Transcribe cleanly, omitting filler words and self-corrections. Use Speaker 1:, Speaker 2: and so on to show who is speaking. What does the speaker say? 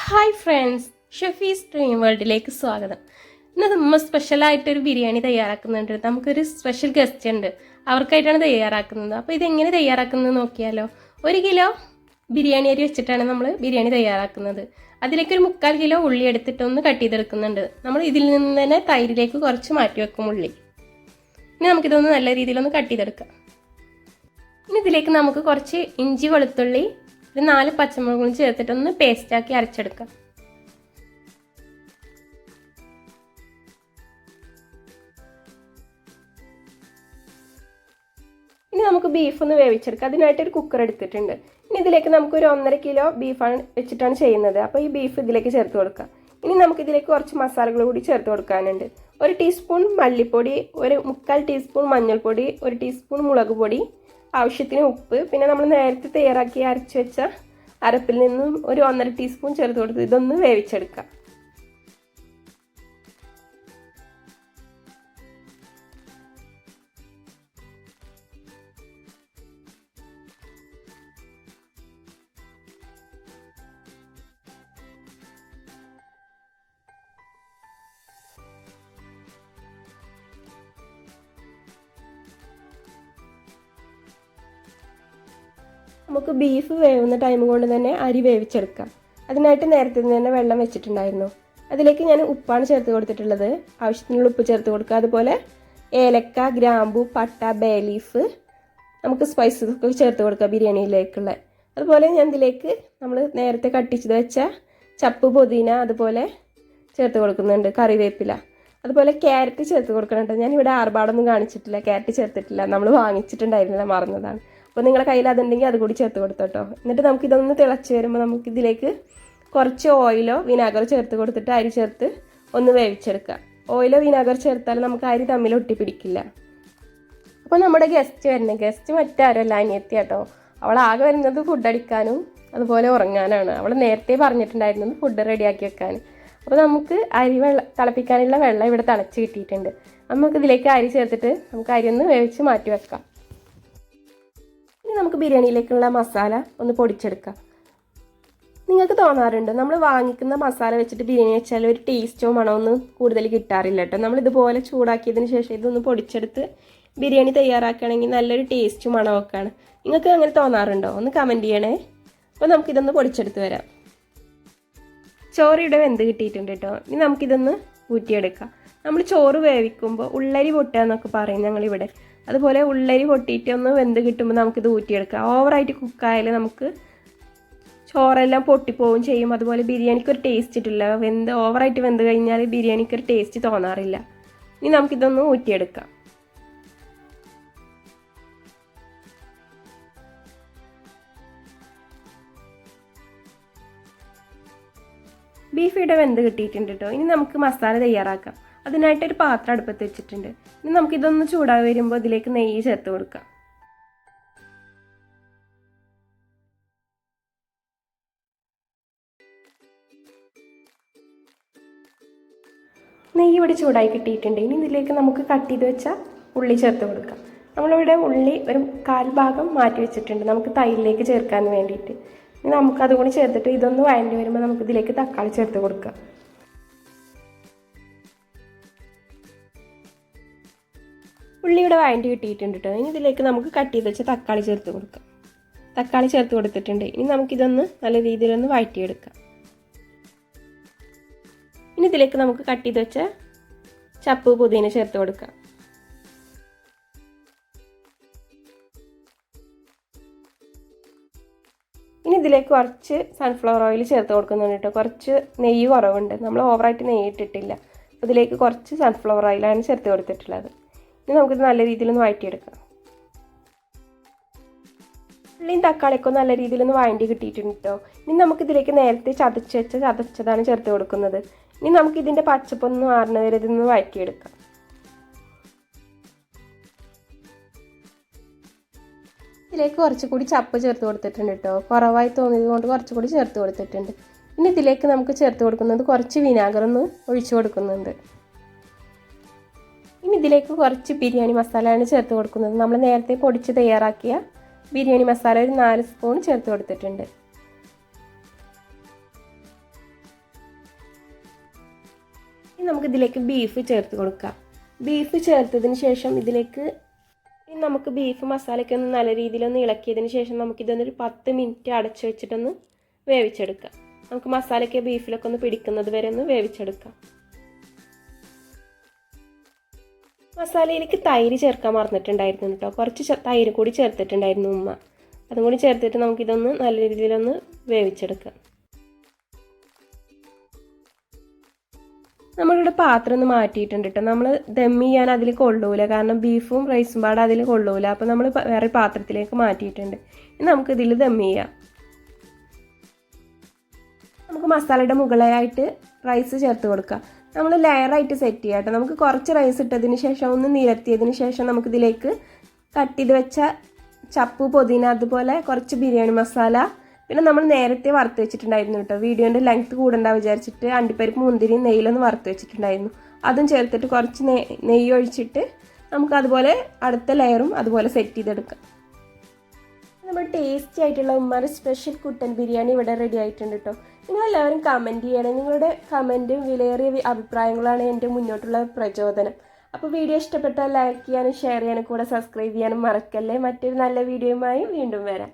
Speaker 1: Hi friends, ഷെഫീസ് dream വേൾഡിലേക്ക് സ്വാഗതം. ഇന്ന് നമ്മൾ സ്പെഷ്യലായിട്ടൊരു ബിരിയാണി തയ്യാറാക്കുന്നുണ്ട്. നമുക്കൊരു സ്പെഷ്യൽ ഗസ്റ്റ് ഉണ്ട്, അവർക്കായിട്ടാണ് തയ്യാറാക്കുന്നത്. അപ്പോൾ ഇതെങ്ങനെ തയ്യാറാക്കുന്നത് നോക്കിയാലോ. 1 കിലോ ബിരിയാണി അരി വെച്ചിട്ടാണ് നമ്മൾ ബിരിയാണി തയ്യാറാക്കുന്നത്. അതിലേക്ക് 1/4 കിലോ ഉള്ളി എടുത്തിട്ടൊന്ന് കട്ട് ചെയ്തെടുക്കുന്നുണ്ട്. നമ്മൾ ഇതിൽ നിന്ന് തന്നെ തൈരിലേക്ക് കുറച്ച് മാറ്റി വെക്കും ഉള്ളി. ഇനി നമുക്കിതൊന്ന് നല്ല രീതിയിലൊന്ന് കട്ട് ചെയ്തെടുക്കാം. ഇനി ഇതിലേക്ക് നമുക്ക് കുറച്ച് ഇഞ്ചി, വെളുത്തുള്ളി, 4 പച്ചമുളകും ചേർത്തിട്ടൊന്ന് പേസ്റ്റാക്കി അരച്ചെടുക്കാം. ഇനി നമുക്ക് ബീഫ് ഒന്ന് വേവിച്ചെടുക്കാം. അതിനായിട്ടൊരു കുക്കർ എടുത്തിട്ടുണ്ട്. ഇനി ഇതിലേക്ക് നമുക്കൊരു 1.5 കിലോ ബീഫാണ് വെച്ചിട്ടാണ് ചെയ്യുന്നത്. അപ്പോൾ ഈ ബീഫ് ഇതിലേക്ക് ചേർത്ത് കൊടുക്കാം. ഇനി നമുക്കിതിലേക്ക് കുറച്ച് മസാലകൾ കൂടി ചേർത്ത് കൊടുക്കാനുണ്ട്. 1 ടീസ്പൂൺ മല്ലിപ്പൊടി, 1/4 ടീസ്പൂൺ മഞ്ഞൾപ്പൊടി, 1 ടീസ്പൂൺ മുളക് പൊടി, ആവശ്യത്തിന് ഉപ്പ്, പിന്നെ നമ്മൾ നേരത്തെ തയ്യാറാക്കി അരച്ച് വെച്ച അരപ്പിൽ നിന്നും ഒരു 1.5 ടീസ്പൂൺ ചേർത്ത് കൊടുത്ത് ഇതൊന്ന് വേവിച്ചെടുക്കാം. നമുക്ക് ബീഫ് വേവുന്ന ടൈം കൊണ്ട് തന്നെ അരി വേവിച്ചെടുക്കാം. അതിനായിട്ട് നേരത്തെ തന്നെ വെള്ളം വെച്ചിട്ടുണ്ടായിരുന്നു. അതിലേക്ക് ഞാൻ ഉപ്പാണ് ചേർത്ത് കൊടുത്തിട്ടുള്ളത്. ആവശ്യത്തിനുള്ള ഉപ്പ് ചേർത്ത് കൊടുക്കുക. അതുപോലെ ഏലക്ക, ഗ്രാമ്പു, പട്ട, ബേ ലീഫ്, നമുക്ക് സ്പൈസസ് ഒക്കെ ചേർത്ത് കൊടുക്കുക ബിരിയാണിയിലേക്കുള്ള. അതുപോലെ ഞാൻ ഇതിലേക്ക് നമ്മൾ നേരത്തെ കട്ടിച്ചത് വെച്ച ചപ്പ്, പുതിന അതുപോലെ ചേർത്ത് കൊടുക്കുന്നുണ്ട്, കറിവേപ്പില. അതുപോലെ ക്യാരറ്റ് ചേർത്ത് കൊടുക്കുന്നുണ്ട്. ഞാനിവിടെ ആർഭാടൊന്നും കാണിച്ചിട്ടില്ല, ക്യാരറ്റ് ചേർത്തിട്ടില്ല, നമ്മൾ വാങ്ങിച്ചിട്ടുണ്ടായിരുന്നില്ല, മറന്നതാണ്. അപ്പോൾ നിങ്ങളുടെ കയ്യിൽ അതുണ്ടെങ്കിൽ അത് കൂടി ചേർത്ത് കൊടുത്തോട്ടോ. എന്നിട്ട് നമുക്കിതൊന്ന് തിളച്ച് വരുമ്പോൾ നമുക്കിതിലേക്ക് കുറച്ച് ഓയിലോ വിനാഗറോ ചേർത്ത് കൊടുത്തിട്ട് അരി ചേർത്ത് ഒന്ന് വേവിച്ചെടുക്കുക. ഓയിലോ വിനാഗറോ ചേർത്താൽ നമുക്ക് അരി തമ്മിൽ ഒട്ടിപ്പിടിക്കില്ല. അപ്പോൾ നമ്മുടെ ഗസ്റ്റ് മറ്റാരല്ല, അനിയത്തി കേട്ടോ. അവൾ ആകെ വരുന്നത് ഫുഡ് അടിക്കാനും അതുപോലെ ഉറങ്ങാനാണ്. അവൾ നേരത്തെ പറഞ്ഞിട്ടുണ്ടായിരുന്നത് ഫുഡ് റെഡിയാക്കി വെക്കാൻ. അപ്പോൾ നമുക്ക് അരി തിളപ്പിക്കാനുള്ള വെള്ളം ഇവിടെ തിളച്ച് കിട്ടിയിട്ടുണ്ട്. നമുക്കിതിലേക്ക് അരി ചേർത്തിട്ട് നമുക്ക് അരി ഒന്ന് വേവിച്ച് മാറ്റി വെക്കാം. ഇനി നമുക്ക് ബിരിയാണിയിലേക്കുള്ള മസാല ഒന്ന് പൊടിച്ചെടുക്കാം. നിങ്ങൾക്ക് തോന്നാറുണ്ട് നമ്മൾ വാങ്ങിക്കുന്ന മസാല വെച്ചിട്ട് ബിരിയാണി വെച്ചാൽ ഒരു ടേസ്റ്റോ മണമൊന്നും കൂടുതൽ കിട്ടാറില്ല കേട്ടോ. നമ്മളിതുപോലെ ചൂടാക്കിയതിന് ശേഷം ഇതൊന്ന് പൊടിച്ചെടുത്ത് ബിരിയാണി തയ്യാറാക്കുകയാണെങ്കിൽ നല്ലൊരു ടേസ്റ്റും മണമൊക്കെയാണ്. നിങ്ങൾക്ക് അങ്ങനെ തോന്നാറുണ്ടോ? ഒന്ന് കമൻറ്റ് ചെയ്യണേ. അപ്പോൾ നമുക്കിതൊന്ന് പൊടിച്ചെടുത്ത് വരാം. ചോറ് ഇവിടെ വെന്ത് കിട്ടിയിട്ടുണ്ട് കേട്ടോ. ഇനി നമുക്കിതൊന്ന് ഊറ്റിയെടുക്കാം. നമ്മൾ ചോറ് വേവിക്കുമ്പോൾ ഉള്ളരി പൊട്ടുക എന്നൊക്കെ പറയും ഞങ്ങളിവിടെ. അതുപോലെ ഉള്ളരി പൊട്ടിയിട്ട് ഒന്ന് വെന്ത് കിട്ടുമ്പോൾ നമുക്കിത് ഊറ്റിയെടുക്കാം. ഓവറായിട്ട് കുക്കായാൽ നമുക്ക് ചോറെല്ലാം പൊട്ടിപ്പോവും ചെയ്യും. അതുപോലെ ബിരിയാണിക്ക് ഒരു ടേസ്റ്റ് ഇട്ടില്ല. ഓവറായിട്ട് വെന്ത് കഴിഞ്ഞാൽ ബിരിയാണിക്ക് ഒരു ടേസ്റ്റ് തോന്നാറില്ല. ഇനി നമുക്കിതൊന്ന് ഊറ്റിയെടുക്കാം. ബീഫ് ഇവിടെ വെന്ത് കിട്ടിയിട്ടുണ്ട് കേട്ടോ. ഇനി നമുക്ക് മസാല തയ്യാറാക്കാം. അതിനായിട്ടൊരു പാത്രം അടുപ്പത്ത് വെച്ചിട്ടുണ്ട്. ഇനി നമുക്കിതൊന്ന് ചൂടായി വരുമ്പോൾ ഇതിലേക്ക് നെയ്യ് ചേർത്ത് കൊടുക്കാം. നെയ്യ് ഇവിടെ ചൂടായി കിട്ടിയിട്ടുണ്ട്. ഇനി ഇതിലേക്ക് നമുക്ക് കട്ട് ചെയ്ത് വെച്ച ഉള്ളി ചേർത്ത് കൊടുക്കാം. നമ്മളിവിടെ ഉള്ളി ഒരു 1/4 ഭാഗം മാറ്റി വെച്ചിട്ടുണ്ട് നമുക്ക് തൈരിലേക്ക് ചേർക്കാൻ വേണ്ടിയിട്ട്. ഇനി നമുക്കതുകൂടി ചേർത്തിട്ട് ഇതൊന്ന് വഴണ്ടി വരുമ്പോൾ നമുക്കിതിലേക്ക് തക്കാളി ചേർത്ത് കൊടുക്കാം. ഉള്ളി ഇവിടെ വഴണ്ടി കിട്ടിയിട്ടുണ്ട് കേട്ടോ. ഇനി ഇതിലേക്ക് നമുക്ക് കട്ട് ചെയ്ത് വെച്ച തക്കാളി ചേർത്ത് കൊടുക്കാം. തക്കാളി ചേർത്ത് കൊടുത്തിട്ടുണ്ട്. ഇനി നമുക്കിതൊന്ന് നല്ല രീതിയിലൊന്ന് വഴറ്റിയെടുക്കാം. ഇനി ഇതിലേക്ക് നമുക്ക് കട്ട് ചെയ്ത് വെച്ച ചപ്പ്, പുതിന ചേർത്ത് കൊടുക്കാം. ഇനി ഇതിലേക്ക് കുറച്ച് സൺഫ്ലവർ ഓയിൽ ചേർത്ത് കൊടുക്കുന്നുണ്ട് കേട്ടോ. കുറച്ച് നെയ്യ് കുറവുണ്ട്, നമ്മൾ ഓവറായിട്ട് നെയ്യ് ഇട്ടിട്ടില്ല. അപ്പോൾ ഇതിലേക്ക് കുറച്ച് സൺഫ്ലവർ ഓയിലാണ് ചേർത്ത് കൊടുത്തിട്ടുള്ളത്. ഇനി നമുക്കിത് നല്ല രീതിയിലൊന്ന് വഴറ്റിയെടുക്കാം. ഉള്ളിയും തക്കാളിയൊക്കെ നല്ല രീതിയിലൊന്ന് വഴണ്ടി കിട്ടിയിട്ടുണ്ട് കേട്ടോ. ഇനി നമുക്കിതിലേക്ക് നേരത്തെ ചതച്ചതാണ് ചേർത്ത് കൊടുക്കുന്നത്. ഇനി നമുക്കിതിൻ്റെ പച്ചപ്പൊന്ന് മാറുന്ന വരെ ഇതൊന്ന് വഴറ്റിയെടുക്കാം. ഇതിലേക്ക് കുറച്ചുകൂടി ചപ്പ് ചേർത്ത് കൊടുത്തിട്ടുണ്ട് കേട്ടോ. കുറവായി തോന്നിയത് കൊണ്ട് കുറച്ചുകൂടി ചേർത്ത് കൊടുത്തിട്ടുണ്ട്. ഇനി ഇതിലേക്ക് നമുക്ക് ചേർത്ത് കൊടുക്കുന്നത് കുറച്ച് വിനാഗറൊന്ന് ഒഴിച്ചു കൊടുക്കുന്നുണ്ട്. ഇനി ഇതിലേക്ക് കുറച്ച് ബിരിയാണി മസാലയാണ് ചേർത്ത് കൊടുക്കുന്നത്. നമ്മൾ നേരത്തെ പൊടിച്ച് തയ്യാറാക്കിയ ബിരിയാണി മസാല ഒരു 4 സ്പൂൺ ചേർത്ത് കൊടുത്തിട്ടുണ്ട്. നമുക്കിതിലേക്ക് ബീഫ് ചേർത്ത് കൊടുക്കാം. ബീഫ് ചേർത്തതിന് ശേഷം ഇതിലേക്ക് നമുക്ക് ബീഫ് മസാലയൊക്കെ ഒന്ന് നല്ല രീതിയിലൊന്ന് ഇളക്കിയതിന് ശേഷം നമുക്കിതൊന്നൊരു 10 മിനിറ്റ് അടച്ചു വെച്ചിട്ടൊന്ന് വേവിച്ചെടുക്കാം. നമുക്ക് മസാലയൊക്കെ ബീഫിലൊക്കെ ഒന്ന് പിടിക്കുന്നത് വരെ ഒന്ന് വേവിച്ചെടുക്കാം. മസാലയിലേക്ക് തൈര് ചേർക്കാൻ മറന്നിട്ടുണ്ടായിരുന്നു കേട്ടോ. കുറച്ച് തൈര് കൂടി ചേർത്തിട്ടുണ്ടായിരുന്നു ഉമ്മ. അതും കൂടി ചേർത്തിട്ട് നമുക്കിതൊന്ന് നല്ല രീതിയിലൊന്ന് വേവിച്ചെടുക്കാം. നമ്മളിവിടെ പാത്രം ഒന്ന് മാറ്റിയിട്ടുണ്ട് കേട്ടോ. നമ്മൾ ദം ചെയ്യാൻ അതിൽ കൊള്ളൂല, കാരണം ബീഫും റൈസും പാടെ അതിൽ കൊള്ളൂല. അപ്പോൾ നമ്മൾ വേറെ പാത്രത്തിലേക്ക് മാറ്റിയിട്ടുണ്ട്. ഇനി നമുക്കിതിൽ ദം ചെയ്യാം. നമുക്ക് മസാലയുടെ മുകളിലായിട്ട് റൈസ് ചേർത്ത് കൊടുക്കാം. നമ്മൾ ലെയറായിട്ട് സെറ്റ് ചെയ്യാം കേട്ടോ. നമുക്ക് കുറച്ച് റൈസ് ഇട്ടതിന് ശേഷം ഒന്ന് നിരത്തിയതിന് ശേഷം നമുക്കിതിലേക്ക് കട്ട് ചെയ്ത് വെച്ച ചപ്പ്, പുതിന, അതുപോലെ കുറച്ച് ബിരിയാണി മസാല, പിന്നെ നമ്മൾ നേരത്തെ വറുത്ത് വെച്ചിട്ടുണ്ടായിരുന്നു കേട്ടോ. വീഡിയോൻ്റെ ലെങ്ത്ത് കൂടണ്ട വിചാരിച്ചിട്ട് അണ്ടിപ്പരിപ്പ്, മുന്തിരി നെയ്യിലൊന്ന് വറുത്ത് വെച്ചിട്ടുണ്ടായിരുന്നു. അതും ചേർത്തിട്ട് കുറച്ച് നെയ്യ് ഒഴിച്ചിട്ട് നമുക്ക് അതുപോലെ അടുത്ത ലെയറും അതുപോലെ സെറ്റ് ചെയ്തെടുക്കാം. നമ്മൾ ടേസ്റ്റി ആയിട്ടുള്ള ഉമ്മാരുടെ സ്പെഷ്യൽ കുട്ടൻ ബിരിയാണി ഇവിടെ റെഡി ആയിട്ടുണ്ട് കേട്ടോ. നിങ്ങളെല്ലാവരും കമൻറ്റ് ചെയ്യണം. നിങ്ങളുടെ കമൻറ്റും വിലയേറിയ അഭിപ്രായങ്ങളാണ് എൻ്റെ മുന്നോട്ടുള്ള പ്രചോദനം. അപ്പോൾ വീഡിയോ ഇഷ്ടപ്പെട്ടാൽ ലൈക്ക് ചെയ്യാനും ഷെയർ ചെയ്യാനും കൂടെ സബ്സ്ക്രൈബ് ചെയ്യാനും മറക്കല്ലേ. മറ്റൊരു നല്ല വീഡിയോയുമായി വീണ്ടും വരാം.